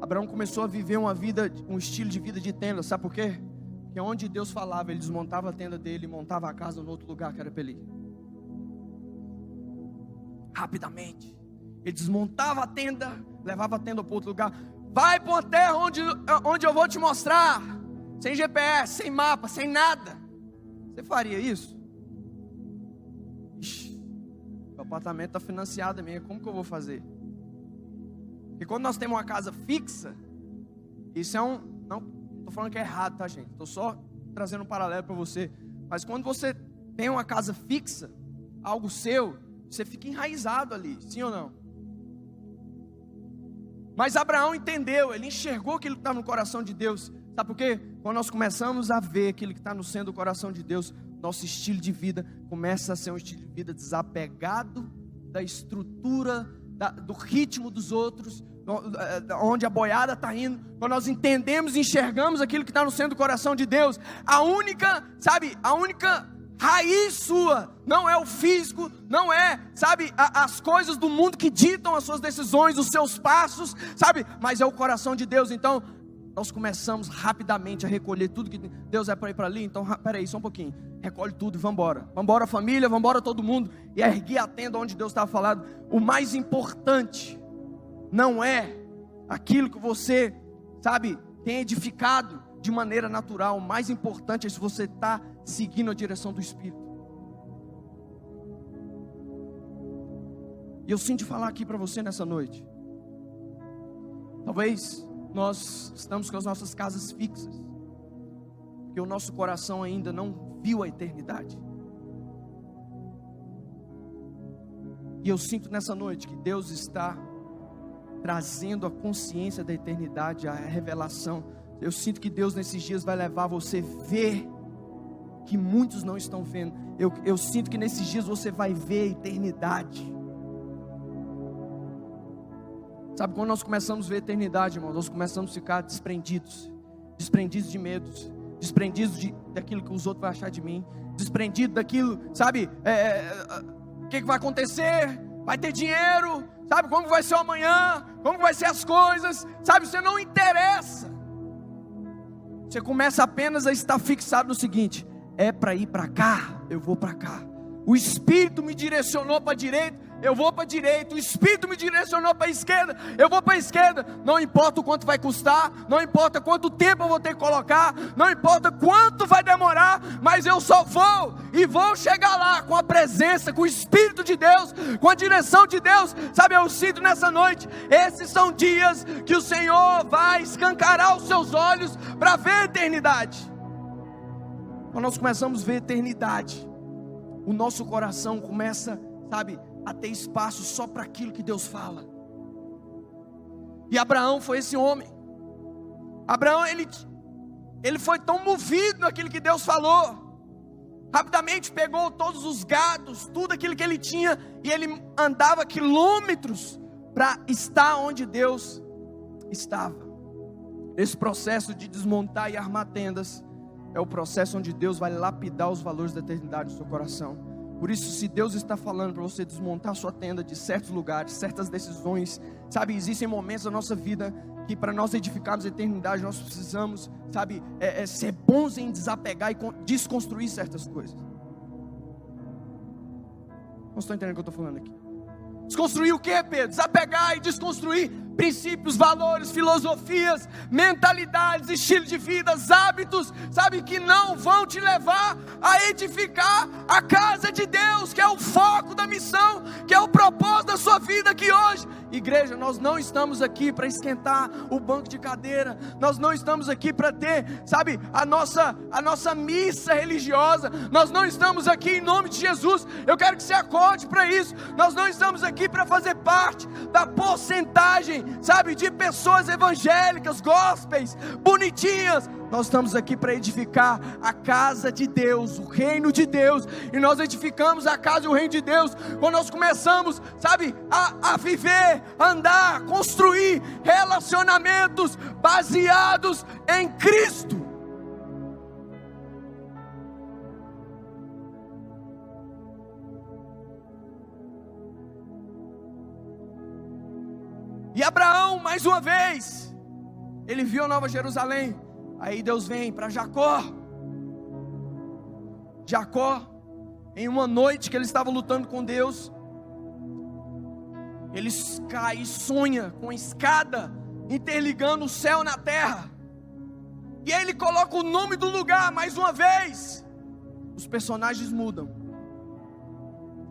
Abraão começou a viver um estilo de vida de tenda. Sabe por quê? Porque onde Deus falava, ele desmontava a tenda dele e montava a casa no outro lugar que era para ele ir. Rapidamente. Ele desmontava a tenda, levava a tenda para outro lugar. Vai para uma terra onde eu vou te mostrar. Sem GPS, sem mapa, sem nada. Você faria isso? Ixi, o apartamento está financiado mesmo. Como que eu vou fazer? Porque quando nós temos uma casa fixa, isso não estou falando que é errado, tá, gente? Estou só trazendo um paralelo para você. Mas quando você tem uma casa fixa, algo seu, você fica enraizado ali, sim ou não? Mas Abraão entendeu, ele enxergou aquilo que estava no coração de Deus. Sabe por quê? Quando nós começamos a ver aquilo que está no centro do coração de Deus, nosso estilo de vida começa a ser um estilo de vida desapegado da estrutura, do ritmo dos outros, onde a boiada está indo. Quando nós entendemos e enxergamos aquilo que está no centro do coração de Deus, a única raiz sua não é o físico, não é, as coisas do mundo que ditam as suas decisões, os seus passos, mas é o coração de Deus. Então nós começamos rapidamente a recolher tudo que Deus é para ir para ali. Então, peraí, só um pouquinho, recolhe tudo e vambora. Vambora família, vambora todo mundo. E erguer a tenda onde Deus estava falando. O mais importante não é aquilo que você, tem edificado de maneira natural. O mais importante é se você está seguindo a direção do Espírito. E eu sinto falar aqui para você nessa noite. Talvez nós estamos com as nossas casas fixas, porque o nosso coração ainda não viu a eternidade. E eu sinto nessa noite que Deus está trazendo a consciência da eternidade, a revelação. Eu sinto que Deus nesses dias vai levar você a ver que muitos não estão vendo. Eu sinto que nesses dias você vai ver a eternidade. Quando nós começamos a ver a eternidade, irmão, nós começamos a ficar desprendidos de medos, desprendidos daquilo que os outros vão achar de mim, desprendido daquilo, o que vai acontecer, vai ter dinheiro, como vai ser o amanhã, como vai ser as coisas, você não interessa, você começa apenas a estar fixado no seguinte: é para ir para cá, eu vou para cá, o Espírito me direcionou para a direita, eu vou para a direita, o Espírito me direcionou para a esquerda, eu vou para a esquerda, não importa o quanto vai custar, não importa quanto tempo eu vou ter que colocar, não importa quanto vai demorar, mas eu só vou e vou chegar lá com a presença, com o Espírito de Deus, com a direção de Deus. Sabe, eu sinto nessa noite, esses são dias que o Senhor vai escancarar os seus olhos para ver a eternidade. Quando nós começamos a ver a eternidade, o nosso coração começa, sabe, a ter espaço só para aquilo que Deus fala. E Abraão foi esse homem. Abraão, ele foi tão movido naquilo que Deus falou, rapidamente pegou todos os gados, tudo aquilo que ele tinha, e ele andava quilômetros para estar onde Deus estava. Esse processo de desmontar e armar tendas é o processo onde Deus vai lapidar os valores da eternidade no seu coração. Por isso, se Deus está falando para você desmontar a sua tenda de certos lugares, certas decisões, sabe, existem momentos da nossa vida que para nós edificarmos a eternidade, nós precisamos, sabe, ser bons em desapegar e desconstruir certas coisas. Não estou entendendo o que eu estou falando aqui. Desconstruir o que, Pedro? Desapegar e desconstruir princípios, valores, filosofias, mentalidades, estilo de vida, hábitos, sabe, que não vão te levar a edificar a casa de Deus, que é o foco da missão, que é o propósito da sua vida aqui hoje. Igreja, nós não estamos aqui para esquentar o banco de cadeira, nós não estamos aqui para ter, sabe, a nossa missa religiosa, nós não estamos aqui em nome de Jesus. Eu quero que você acorde para isso. Nós não estamos aqui para fazer parte da porcentagem, sabe, de pessoas evangélicas, gospels, bonitinhas. Nós estamos aqui para edificar a casa de Deus, o reino de Deus. E nós edificamos a casa e o reino de Deus quando nós começamos, sabe, a viver, andar, construir relacionamentos baseados em Cristo. E Abraão, mais uma vez, ele viu a Nova Jerusalém. Aí Deus vem para Jacó. Jacó, em uma noite que ele estava lutando com Deus, ele cai e sonha com a escada interligando o céu na terra. E aí ele coloca o nome do lugar mais uma vez. Os personagens mudam,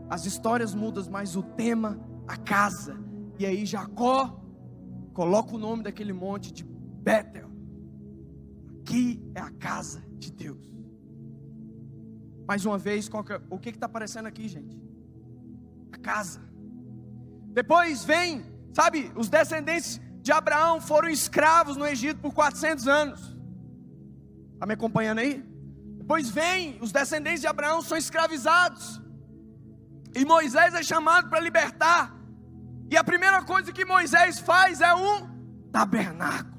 as histórias mudam, mas o tema, a casa. E aí Jacó coloca o nome daquele monte de Betel. Aqui é a casa de Deus. Mais uma vez, o que está aparecendo aqui, gente? A casa. Depois vem, sabe, os descendentes de Abraão foram escravos no Egito por 400 anos. Está me acompanhando aí? Depois vem, os descendentes de Abraão são escravizados. E Moisés é chamado para libertar. E a primeira coisa que Moisés faz é um tabernáculo.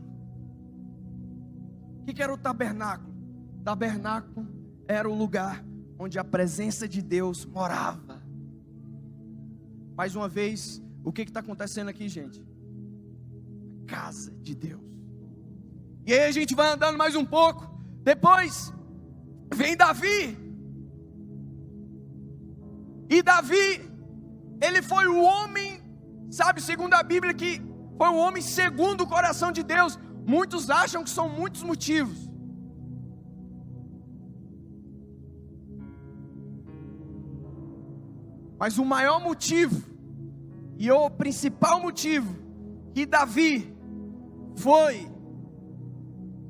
O que era o tabernáculo? O tabernáculo era o lugar onde a presença de Deus morava. Mais uma vez, o que está acontecendo aqui, gente? A casa de Deus. E aí a gente vai andando mais um pouco. Depois vem Davi. E Davi, ele foi o homem, sabe, segundo a Bíblia, que foi o homem segundo o coração de Deus. Muitos acham que são muitos motivos. Mas o maior motivo, e o principal motivo, que Davi foi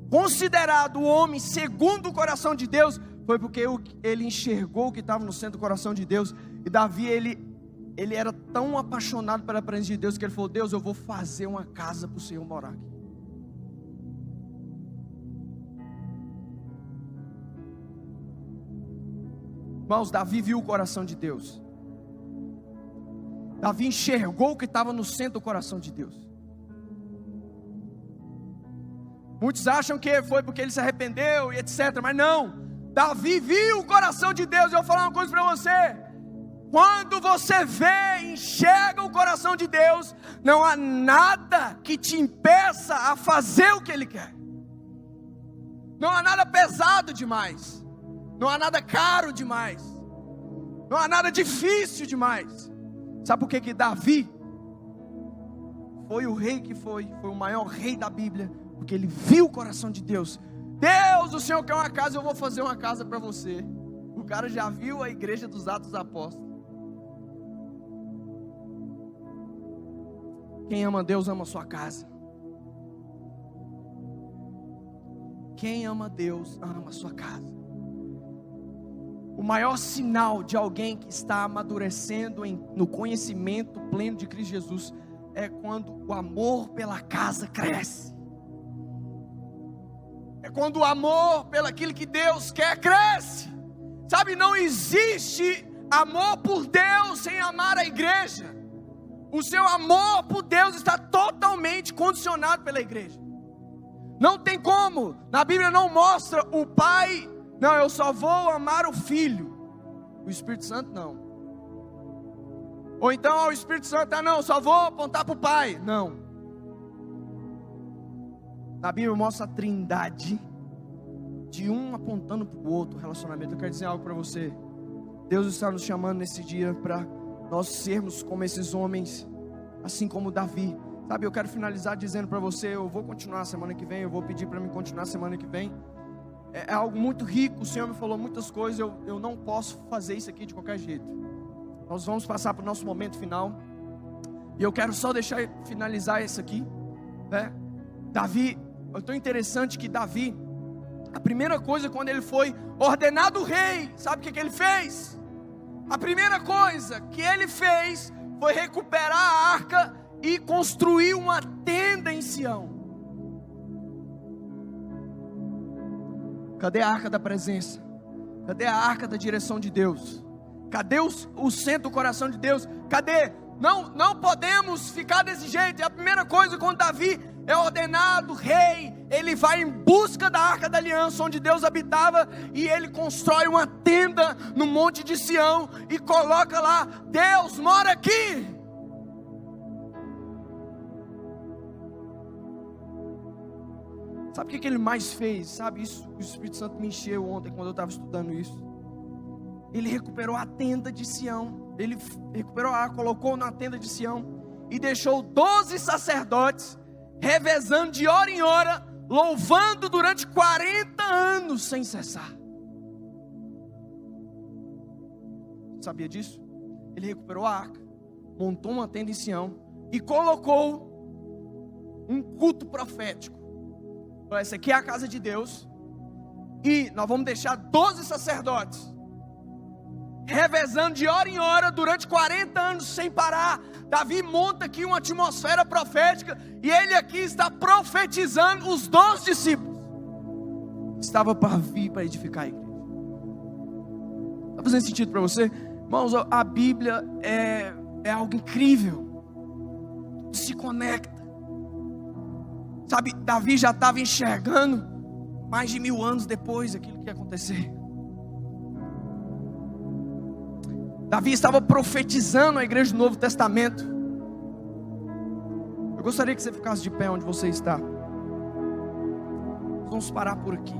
considerado o homem segundo o coração de Deus, foi porque ele enxergou o que estava no centro do coração de Deus. E Davi, ele era tão apaixonado pela presença de Deus, que ele falou: Deus, eu vou fazer uma casa para o Senhor morar aqui. Irmãos, Davi viu o coração de Deus. Davi enxergou o que estava no centro do coração de Deus. Muitos acham que foi porque ele se arrependeu e etc. Mas não, Davi viu o coração de Deus. Eu vou falar uma coisa para você: quando você vê, enxerga o coração de Deus, não há nada que te impeça a fazer o que Ele quer. Não há nada pesado demais, não há nada caro demais, não há nada difícil demais. Sabe por que Davi foi o rei que foi o maior rei da Bíblia? Porque ele viu o coração de Deus. Deus, o Senhor quer uma casa, eu vou fazer uma casa para você. O cara já viu a igreja dos Atos dos Apóstolos. Quem ama Deus ama a sua casa. Quem ama Deus ama a sua casa. O maior sinal de alguém que está amadurecendo no conhecimento pleno de Cristo Jesus é quando o amor pela casa cresce. É quando o amor pelaquilo que Deus quer cresce. Sabe, não existe amor por Deus sem amar a igreja. O seu amor por Deus está totalmente condicionado pela igreja. Não tem como, na Bíblia não mostra o pai, não, eu só vou amar o filho. O Espírito Santo não. Ou então o Espírito Santo, não, só vou apontar para o pai. Não. Na Bíblia mostra a trindade, de um apontando para o outro, relacionamento. Eu quero dizer algo para você. Deus está nos chamando nesse dia para nós sermos como esses homens, assim como Davi. Sabe, eu quero finalizar dizendo para você, eu vou continuar semana que vem, eu vou pedir para mim continuar semana que vem. É algo muito rico, o Senhor me falou muitas coisas, eu não posso fazer isso aqui de qualquer jeito. Nós vamos passar para o nosso momento final. E eu quero só finalizar isso aqui, né? Davi, é tão interessante que Davi, a primeira coisa quando ele foi ordenado rei, sabe o que ele fez? A primeira coisa que ele fez foi recuperar a arca e construir uma tenda em Sião. Cadê a arca da presença? Cadê a arca da direção de Deus? Cadê o centro do coração de Deus? Cadê? Não podemos ficar desse jeito. A primeira coisa, quando Davi é ordenado rei, ele vai em busca da arca da aliança, onde Deus habitava, e ele constrói uma tenda no monte de Sião, e coloca lá, Deus mora aqui. Sabe o que ele mais fez? Sabe, isso o Espírito Santo me encheu ontem, quando eu estava estudando isso. Ele recuperou a tenda de Sião. Ele recuperou a arca, colocou na tenda de Sião, e deixou 12 sacerdotes, revezando de hora em hora, louvando durante 40 anos, sem cessar. Sabia disso? Ele recuperou a arca, montou uma tenda em Sião, e colocou um culto profético. Essa aqui é a casa de Deus, e nós vamos deixar 12 sacerdotes revezando de hora em hora durante 40 anos sem parar. Davi monta aqui uma atmosfera profética, e ele aqui está profetizando os 12 discípulos. Estava para vir para edificar a igreja. Está fazendo sentido para você? Irmãos, a Bíblia é algo incrível, se conecta. Sabe, Davi já estava enxergando mais de 1000 anos depois aquilo que ia acontecer. Davi estava profetizando a igreja do Novo Testamento. Eu gostaria que você ficasse de pé onde você está. Vamos parar por aqui.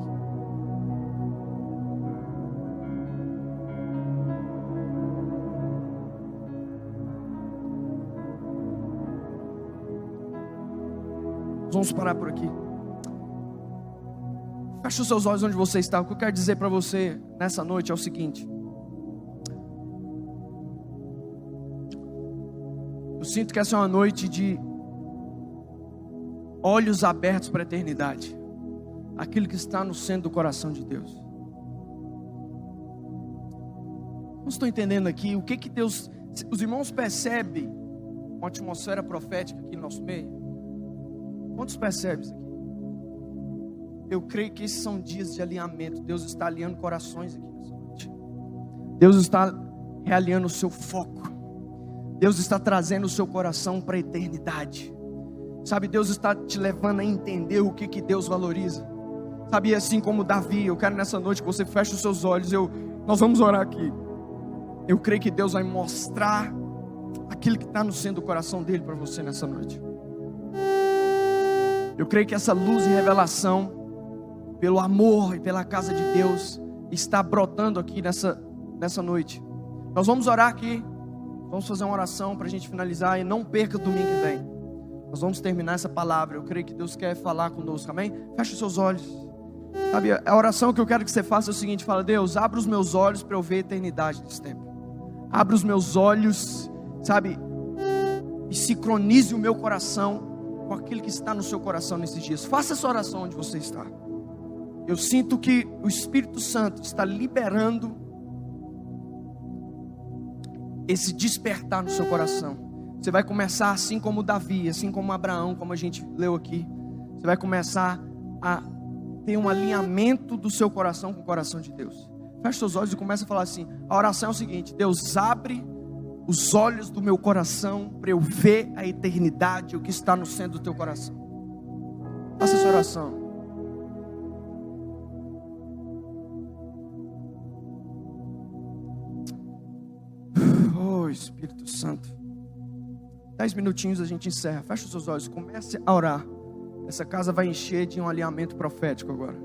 Vamos parar por aqui. Feche os seus olhos onde você está. O que eu quero dizer para você nessa noite é o seguinte: eu sinto que essa é uma noite de olhos abertos para a eternidade, aquilo que está no centro do coração de Deus. Não estou entendendo aqui o que Deus. Os irmãos percebem uma atmosfera profética aqui no nosso meio? Quantos percebem isso aqui? Eu creio que esses são dias de alinhamento. Deus está alinhando corações aqui nessa noite. Deus está realinhando o seu foco. Deus está trazendo o seu coração para a eternidade. Sabe, Deus está te levando a entender o que Deus valoriza. Sabe, assim como Davi, eu quero nessa noite que você feche os seus olhos. Nós vamos orar aqui. Eu creio que Deus vai mostrar aquilo que está no centro do coração dele para você nessa noite. Eu creio que essa luz e revelação, pelo amor e pela casa de Deus, está brotando aqui nessa noite. Nós vamos orar aqui. Vamos fazer uma oração para a gente finalizar, e não perca domingo que vem. Nós vamos terminar essa palavra. Eu creio que Deus quer falar conosco, amém? Feche os seus olhos. Sabe, a oração que eu quero que você faça é o seguinte: fala, Deus, abra os meus olhos para eu ver a eternidade desse tempo. Abra os meus olhos, sabe, e sincronize o meu coração com aquilo que está no seu coração nesses dias. Faça essa oração onde você está. Eu sinto que o Espírito Santo está liberando esse despertar no seu coração. Você vai começar assim como Davi, assim como Abraão, como a gente leu aqui. Você vai começar a ter um alinhamento do seu coração com o coração de Deus. Feche seus olhos e começa a falar assim. A oração é o seguinte: Deus, abre os olhos do meu coração para eu ver a eternidade, o que está no centro do teu coração. Faça essa oração. Oh, Espírito Santo. 10 minutinhos a gente encerra. Feche os seus olhos, comece a orar. Essa casa vai encher de um alinhamento profético agora.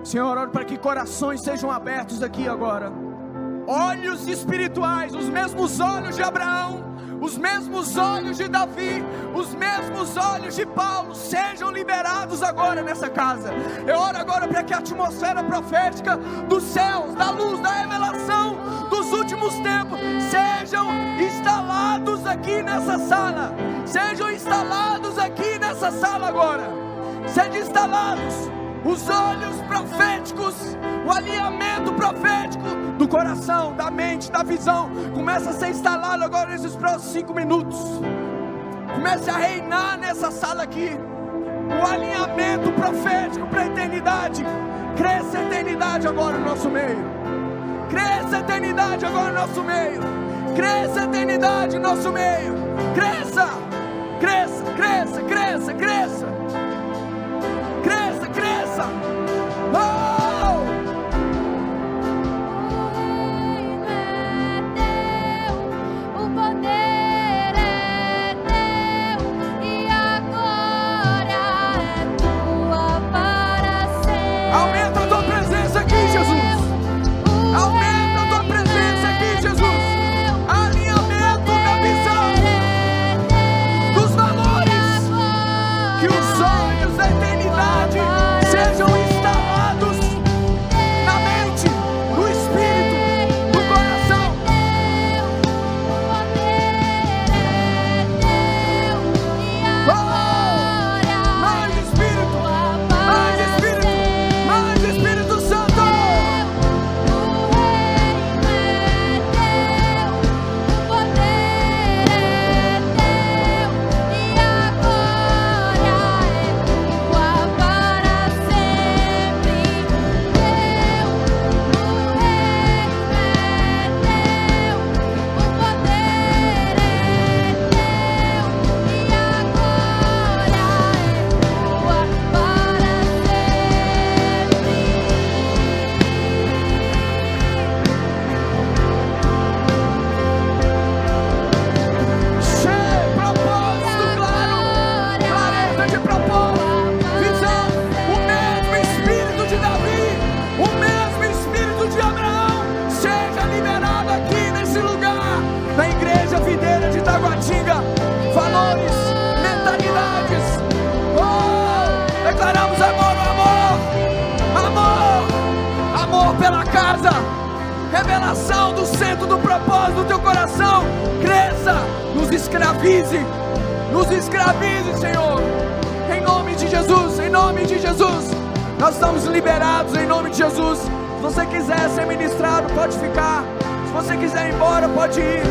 Senhor, oro para que corações sejam abertos aqui agora. Olhos espirituais, os mesmos olhos de Abraão, os mesmos olhos de Davi, os mesmos olhos de Paulo, sejam liberados agora nessa casa. Eu oro agora para que a atmosfera profética dos céus, da luz, da revelação dos últimos tempos, sejam instalados aqui nessa sala. Sejam instalados aqui nessa sala agora. Sejam instalados os olhos proféticos, o alinhamento profético do coração, da mente, da visão. Começa a ser instalado agora nesses próximos 5 minutos. Comece a reinar nessa sala aqui o alinhamento profético para a eternidade. Cresça a eternidade agora no nosso meio. Cresça a eternidade agora no nosso meio. Cresça a eternidade no nosso meio. Cresça, cresça, cresça, cresça, cresça. Cresça, cresça. Oh! O poder é teu e agora é tua para sempre. Aumenta a tua presença aqui, Jesus. Aumenta a tua presença aqui, Jesus. Alinhamento da visão, dos valores, que os olhos da eternidade sejam instalados na mente, no espírito, no coração. Oh! Mais Espírito, mais Espírito, mais Espírito Santo. Valores, mentalidades. Oh, declaramos amor, amor, amor, amor pela casa. Revelação do centro do propósito do teu coração. Cresça, nos escravize, Senhor. Em nome de Jesus, em nome de Jesus. Nós estamos liberados em nome de Jesus. Se você quiser ser ministrado, pode ficar. Se você quiser ir embora, pode ir.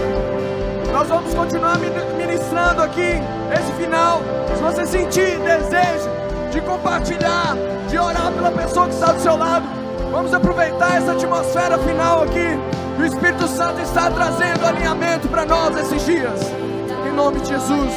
Nós vamos continuar ministrando aqui esse final. Se você sentir desejo de compartilhar, de orar pela pessoa que está do seu lado, vamos aproveitar essa atmosfera final aqui. O Espírito Santo está trazendo alinhamento para nós esses dias. Em nome de Jesus.